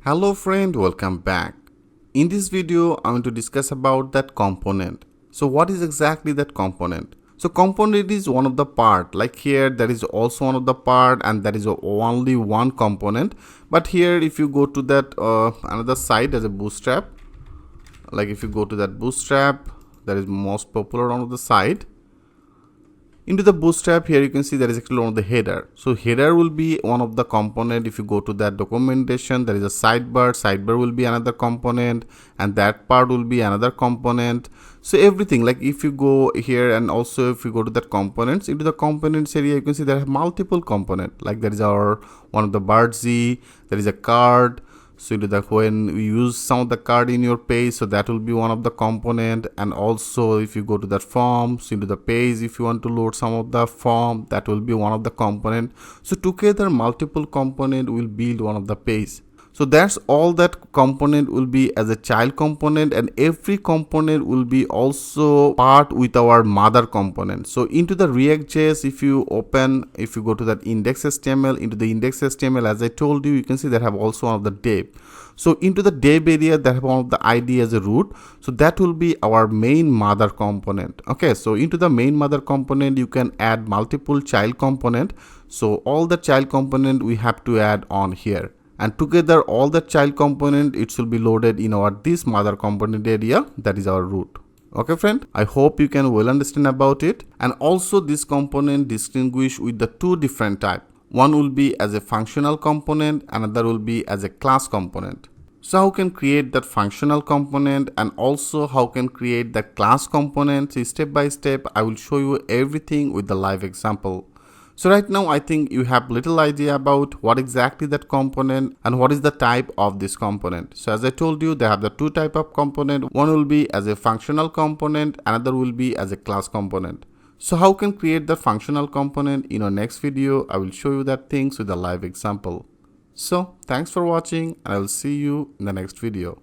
Hello friend, welcome back. In this video, I'm going to discuss about that component. So what is exactly that component? So component is one of the part, like here there is also one of the part and there is only one component. But here if you go to that another site as a bootstrap, like if you go to that bootstrap, that is most popular one of the site. Into the bootstrap, here you can see there is actually one of the header. So header will be one of the component. If you go to that documentation, there is a sidebar will be another component, and that part will be another component. So everything, like if you go here and also if you go to that components, into the components area, you can see there are multiple component. Like there is our one of the birdz, there is a card. So into the when we use some of the card in your page, so that will be one of the component. And also if you go to that form, so into the page, if you want to load some of the form, that will be one of the component. So together multiple component will build one of the page. So that's all that component will be as a child component, and every component will be also part with our mother component. So into the React JS, if you go to that index.html, into the index.html, as I told you, you can see that have also one of the div. So into the div area, that have one of the ID as a root. So that will be our main mother component. Okay, so into the main mother component, you can add multiple child component. So all the child component we have to add on here. And together all the child component, it will be loaded in our this mother component area, that is our root. Okay friend, I hope you can well understand about it. And also this component distinguish with the two different type. One will be as a functional component, another will be as a class component. So how can create that functional component and also how can create the class component? So step by step I will show you everything with the live example. So right now I think you have little idea about what exactly that component and what is the type of this component. So as I told you, they have the two type of component. One will be as a functional component, another will be as a class component. So how can create the functional component? In our next video, I will show you that things with a live example. So thanks for watching and I will see you in the next video.